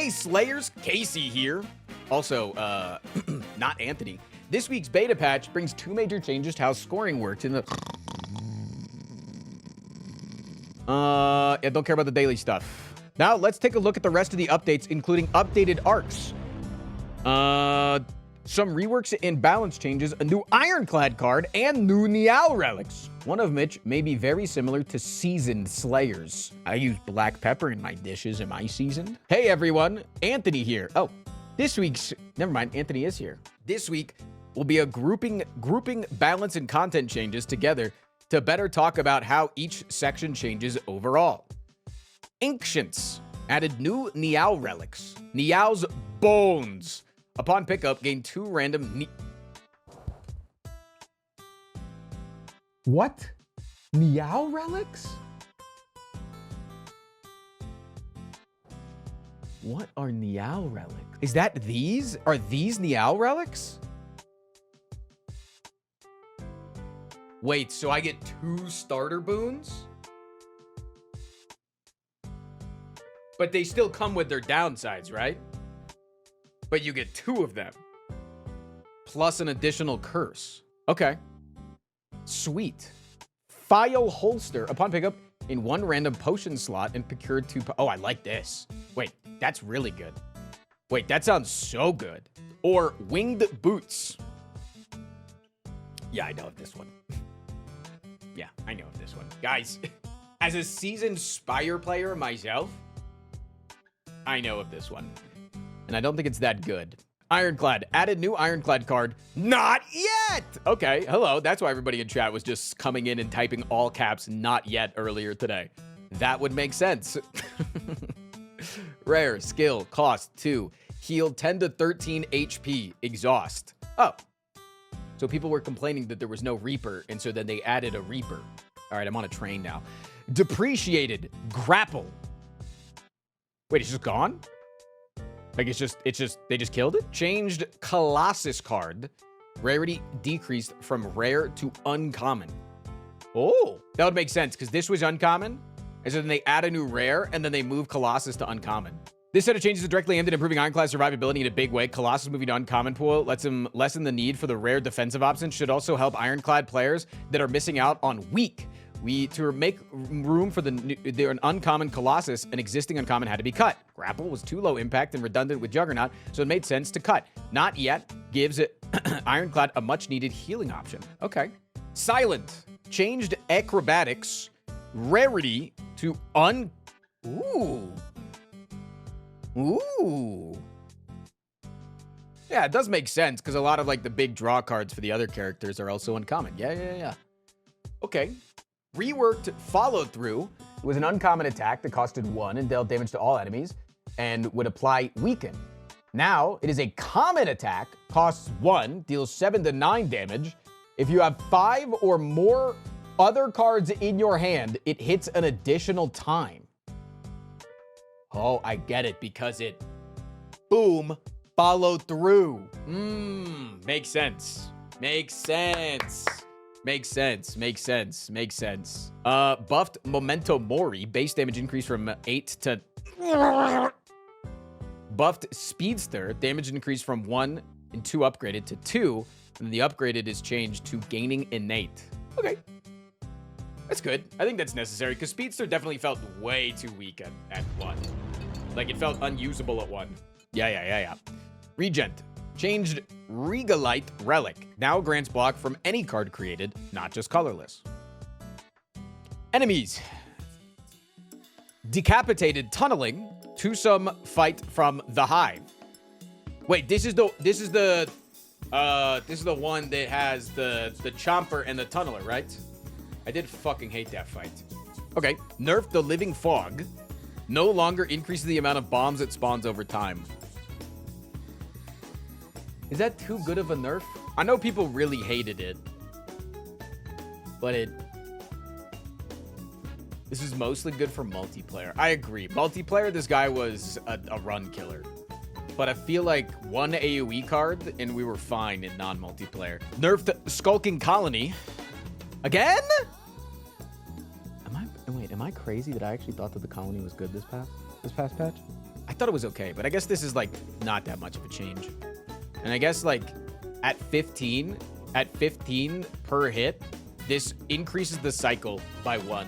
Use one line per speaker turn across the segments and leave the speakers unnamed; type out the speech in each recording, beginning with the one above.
Hey Slayers, Casey here. Also, not Anthony. This week's beta patch brings 2 major changes to how scoring works in the... Yeah, don't care about the daily stuff. Now, let's take a look at the rest of the updates, including updated arcs. Some reworks and balance changes, a new Ironclad card, and new Nial relics. One of which may be very similar to seasoned Slayers. I use black pepper in my dishes. Am I seasoned? Hey everyone, Anthony here. Oh, this week's... Never mind, Anthony is here. This week will be a grouping balance and content changes together to better talk about how each section changes overall. Ancients added new Nial relics. Nial's bones. Upon pickup, gain 2 random...
What? Nial relics?
What are Nial relics? Is that these? Are these Nial relics? Wait, so I get 2 starter boons? But they still come with their downsides, right? But you get 2 of them. Plus an additional curse. Okay. Sweet. File holster. Upon pickup, in 1 random potion slot and procure 2... Oh, I like this. Wait, that's really good. Wait, that sounds so good. Or winged boots. Yeah, I know of this one. Yeah, I know of this one. Guys, as a seasoned Spire player myself, I know of this one. And I don't think it's that good. Ironclad. Added new Ironclad card. Not yet! Okay, hello. That's why everybody in chat was just coming in and typing all caps not yet earlier today. That would make sense. Rare. Skill. Cost 2. Heal 10 to 13 HP. Exhaust. Oh. So people were complaining that there was no Reaper, and so then they added a Reaper. All right, I'm on a train now. Depreciated. Grapple. Wait, it's just gone? Like, it's just, they just killed it? Changed Colossus card. Rarity decreased from rare to uncommon. Oh, that would make sense, because this was uncommon. And so then they add a new rare, and then they move Colossus to uncommon. This set of changes is directly aimed at improving Ironclad's survivability in a big way. Colossus moving to uncommon pool lets him lessen the need for the rare defensive options. Should also help Ironclad players that are missing out on weak. To make room for an uncommon Colossus, an existing uncommon had to be cut. Grapple was too low impact and redundant with Juggernaut, so it made sense to cut. Not yet gives it Ironclad a much-needed healing option. Okay. Silent. Changed acrobatics. Rarity to Ooh. Ooh. Yeah, it does make sense, because a lot of, like, the big draw cards for the other characters are also uncommon. Yeah. Okay. Reworked follow through. It was an uncommon attack that costed 1 and dealt damage to all enemies and would apply weaken. Now it is a common attack, costs 1, deals 7 to 9 damage. If you have 5 or more other cards in your hand, it hits an additional time. Oh, I get it, because it boom follow through. Makes sense. Makes sense. Buffed Memento Mori. Base damage increased from 8 to... Buffed Speedster. Damage increased from 1 and 2 upgraded to 2. And the upgraded is changed to Gaining Innate. Okay. That's good. I think that's necessary, because Speedster definitely felt way too weak at 1. Like, it felt unusable at 1. Yeah. Regent. Changed Regalite Relic. Now grants block from any card created, not just colorless. Enemies. Decapitated Tunneling. Twosome Fight from the Hive. Wait, this is the one that has the Chomper and the Tunneler, right? I did fucking hate that fight. Okay. Nerf the Living Fog. No longer increases the amount of bombs it spawns over time. Is that too good of a nerf? I know people really hated it. But this is mostly good for multiplayer. I agree. Multiplayer, this guy was a run killer. But I feel like 1 AoE card and we were fine in non-multiplayer. Nerfed Skulking Colony. Again? Am I crazy that I actually thought that the colony was good this past patch? I thought it was okay, but I guess this is like not that much of a change. And I guess like at 15 per hit, this increases the cycle by 1.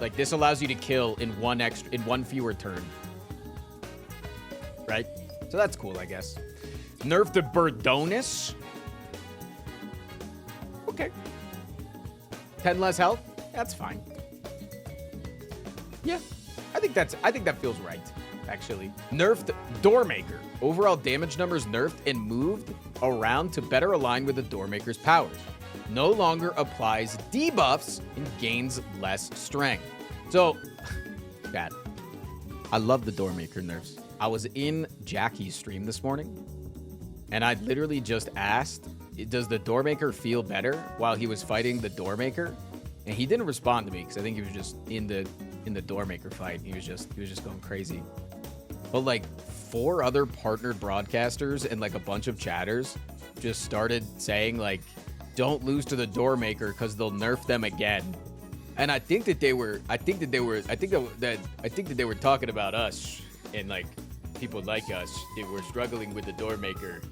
Like this allows you to kill in one fewer turn. Right? So that's cool, I guess. Nerf the Birdonus. Okay. 10 less health? That's fine. Yeah. I think that feels right, actually. Nerfed Doormaker. Overall damage numbers nerfed and moved around to better align with the Doormaker's powers. No longer applies debuffs and gains less strength. So, bad. I love the Doormaker nerfs. I was in Jackie's stream this morning, and I literally just asked, does the Doormaker feel better while he was fighting the Doormaker? And he didn't respond to me because I think he was just in the Doormaker fight. He was just going crazy. But like 4 other partnered broadcasters and like a bunch of chatters just started saying like, don't lose to the Doormaker because they'll nerf them again. And I think that they were talking about us and like people like us that were struggling with the Doormaker.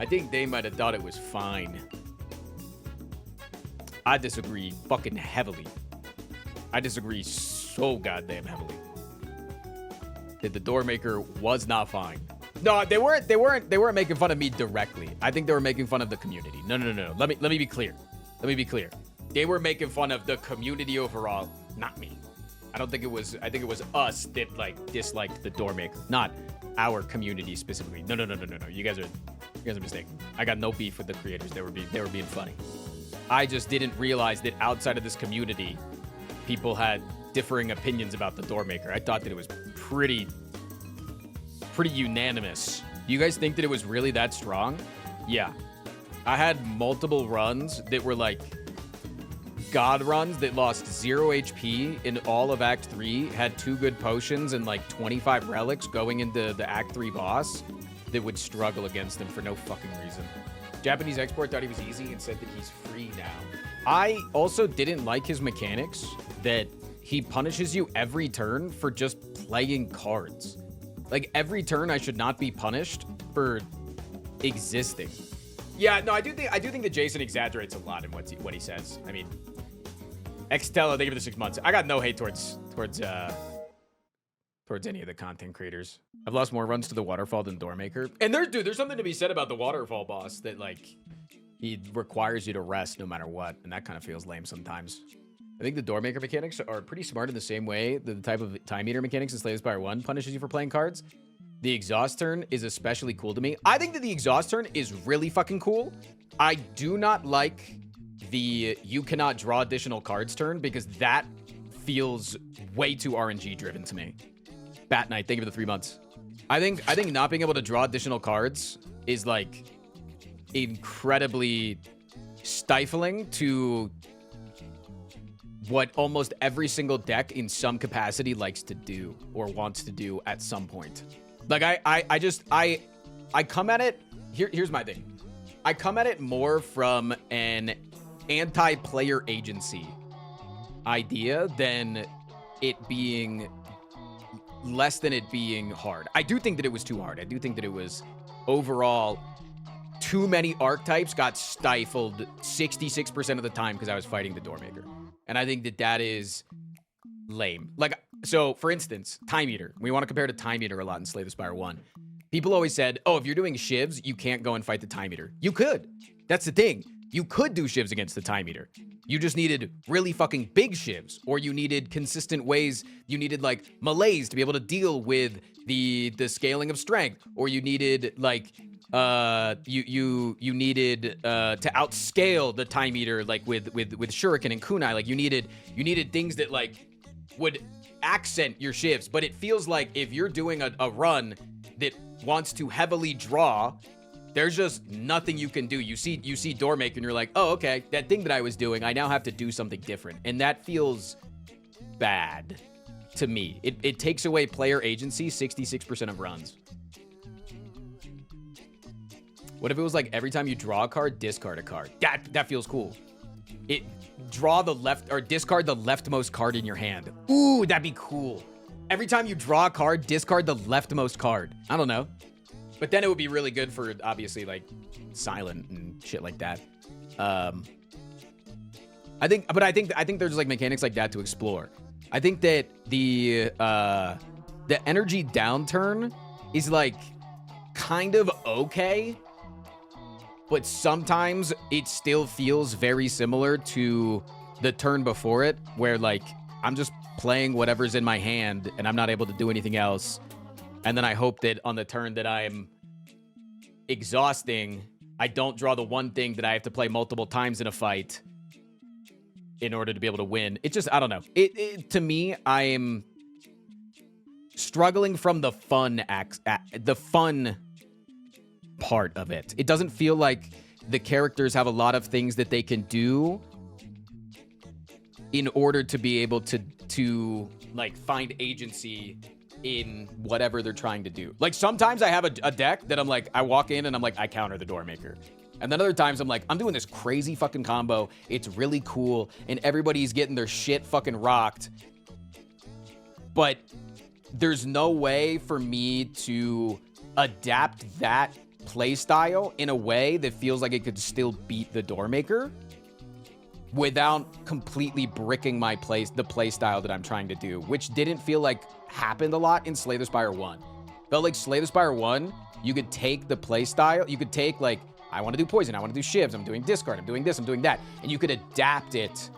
I think they might have thought it was fine. I disagree fucking heavily. I disagree so goddamn heavily. That the Doormaker was not fine. No, they weren't making fun of me directly. I think they were making fun of the community. No. Let me be clear. They were making fun of the community overall, not me. I think it was us that like disliked the Doormaker, not our community specifically. No. You guys are mistaken. I got no beef with the creators. They were being funny. I just didn't realize that outside of this community, people had differing opinions about the Doormaker. I thought that it was pretty unanimous. Do you guys think that it was really that strong? Yeah. I had multiple runs that were like god runs that lost 0 HP in all of Act 3, had 2 good potions and like 25 relics going into the Act 3 boss that would struggle against him for no fucking reason. Japanese export thought he was easy and said that he's free now. I also didn't like his mechanics that he punishes you every turn for just playing cards. Like every turn I should not be punished for existing. Yeah, no, I do think that Jason exaggerates a lot in what he says. I mean, Xtella, thank you for the 6 months. I got no hate towards any of the content creators. I've lost more runs to the waterfall than Doormaker. And there's something to be said about the waterfall boss that like he requires you to rest no matter what, and that kind of feels lame sometimes. I think the Doormaker mechanics are pretty smart in the same way that the type of time eater mechanics in Slay the Spire 1 punishes you for playing cards. The exhaust turn is especially cool to me. I think that the exhaust turn is really fucking cool. I do not like the you cannot draw additional cards turn because that feels way too RNG driven to me. Bat Knight, thank you for the 3 months. I think not being able to draw additional cards is like incredibly stifling to what almost every single deck in some capacity likes to do or wants to do at some point. Like I come at it, here's my thing. I come at it more from an anti-player agency idea than it being less than it being hard. I do think that it was too hard. I do think that it was overall too many archetypes got stifled 66% of the time because I was fighting the Doormaker. And I think that that is lame. Like, so for instance, Time Eater. We want to compare to Time Eater a lot in Slay the Spire 1. People always said, oh, if you're doing shivs, you can't go and fight the Time Eater. You could. That's the thing. You could do shivs against the Time Eater. You just needed really fucking big shivs, or you needed consistent ways. You needed like melees to be able to deal with the scaling of strength, or you needed like you needed to outscale the Time Eater like with Shuriken and Kunai. Like you needed things that like would accent your shivs. But it feels like if you're doing a run that wants to heavily draw, there's just nothing you can do. You see Doormaker and you're like, oh, okay, that thing that I was doing, I now have to do something different. And that feels bad to me. It takes away player agency 66% of runs. What if it was like every time you draw a card, discard a card? That feels cool. Draw the left or discard the leftmost card in your hand. Ooh, that'd be cool. Every time you draw a card, discard the leftmost card. I don't know. But then it would be really good for, obviously, like, silent and shit like that. I think there's, like, mechanics like that to explore. I think that the energy downturn is, like, kind of okay. But sometimes it still feels very similar to the turn before it, where, like, I'm just playing whatever's in my hand and I'm not able to do anything else. And then I hope that on the turn that I'm exhausting, I don't draw the one thing that I have to play multiple times in a fight in order to be able to win. It just, I don't know. To me, I am struggling from the fun part of it. It doesn't feel like the characters have a lot of things that they can do in order to be able to like find agency in whatever they're trying to do. Like sometimes I have a deck that I'm like, I walk in and I'm like, I counter the Doormaker. And then other times I'm like, I'm doing this crazy fucking combo. It's really cool. And everybody's getting their shit fucking rocked. But there's no way for me to adapt that playstyle in a way that feels like it could still beat the Doormaker without completely bricking the playstyle that I'm trying to do, which didn't feel like happened a lot in Slay the Spire 1. Felt like Slay the Spire 1, you could take the playstyle, you could take like, I want to do poison, I want to do shivs, I'm doing discard, I'm doing this, I'm doing that, and you could adapt it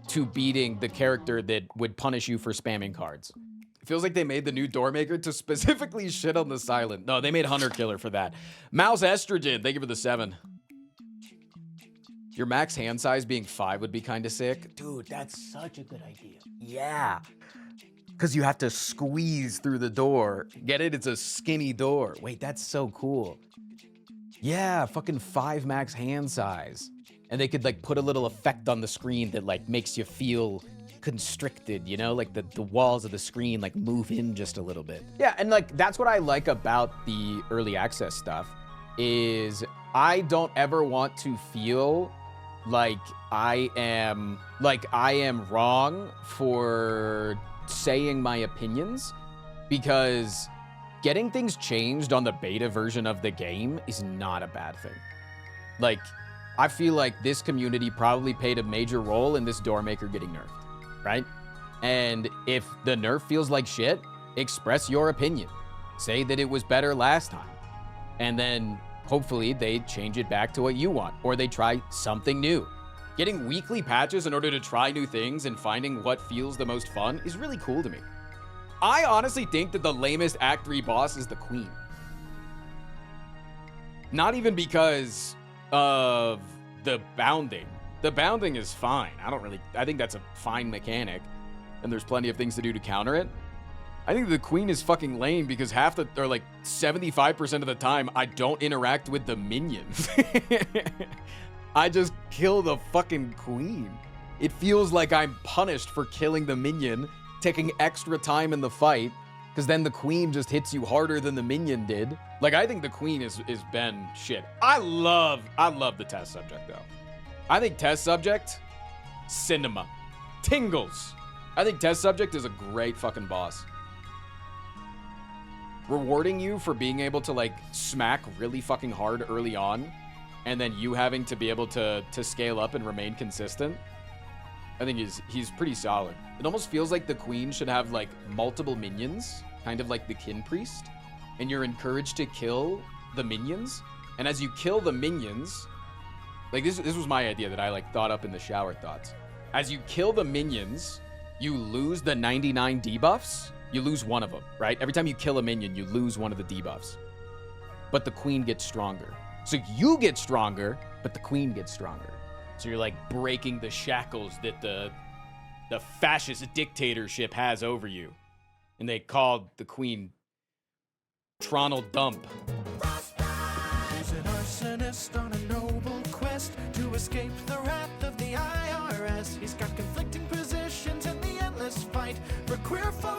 to beating the character that would punish you for spamming cards. It feels like they made the new Doormaker to specifically shit on the silent. No, they made Hunter Killer for that. Mouse Estrogen, thank you for the 7. Your max hand size being 5 would be kind of sick. Dude, that's such a good idea. Yeah. Because you have to squeeze through the door. Get it? It's a skinny door. Wait, that's so cool. Yeah, fucking 5 max hand size. And they could like put a little effect on the screen that like makes you feel constricted, you know? Like the walls of the screen like move in just a little bit. Yeah, and like that's what I like about the early access stuff is I don't ever want to feel like I am wrong for saying my opinions, because getting things changed on the beta version of the game is not a bad thing. Like, I feel like this community probably played a major role in this Doormaker getting nerfed, right? And if the nerf feels like shit, express your opinion. Say that it was better last time. And then hopefully they change it back to what you want, or they try something new. Getting weekly patches in order to try new things and finding what feels the most fun is really cool to me. I honestly think that the lamest Act 3 boss is the Queen. Not even because of the bounding. The bounding is fine. I think that's a fine mechanic, and there's plenty of things to do to counter it. I think the Queen is fucking lame because 75% of the time, I don't interact with the minions. I just kill the fucking Queen. It feels like I'm punished for killing the minion, taking extra time in the fight, because then the Queen just hits you harder than the minion did. Like, I think the Queen is Ben shit. I love the test subject, though. I think test subject, cinema. Tingles. I think test subject is a great fucking boss. Rewarding you for being able to, like, smack really fucking hard early on, and then you having to be able to scale up and remain consistent, I think he's pretty solid. It almost feels like the Queen should have, like, multiple minions, kind of like the Kin Priest, and you're encouraged to kill the minions, and as you kill the minions, like, this was my idea that I, like, thought up in the shower thoughts. As you kill the minions, you lose the 99 debuffs. You lose one of them, right? Every time you kill a minion, you lose one of the debuffs. But the Queen gets stronger. So you get stronger, but the Queen gets stronger. So you're like breaking the shackles that the fascist dictatorship has over you. And they called the Queen Tronald Dump.
He's an arsonist on a noble quest to escape the wrath of the IRS. He's got conflicting positions in the endless fight for queer folk